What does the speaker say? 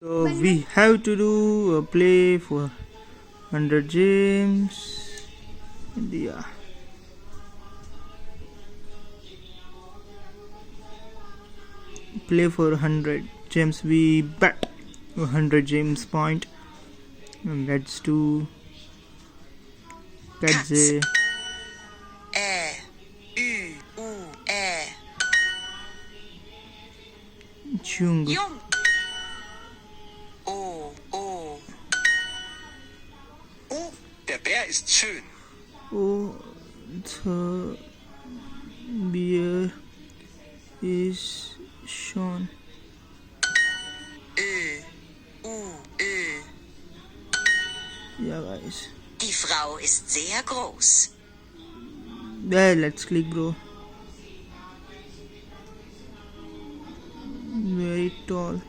So we have to do a play for 100 gems. And yeah. Play for 100 gems. We bet 100 gems point. And let's do Katze. Jung. Oh, der Bär ist schön. Oh, the beer is shown. Yeah, guys. Die Frau ist sehr groß. Yeah, let's click, bro. Very tall.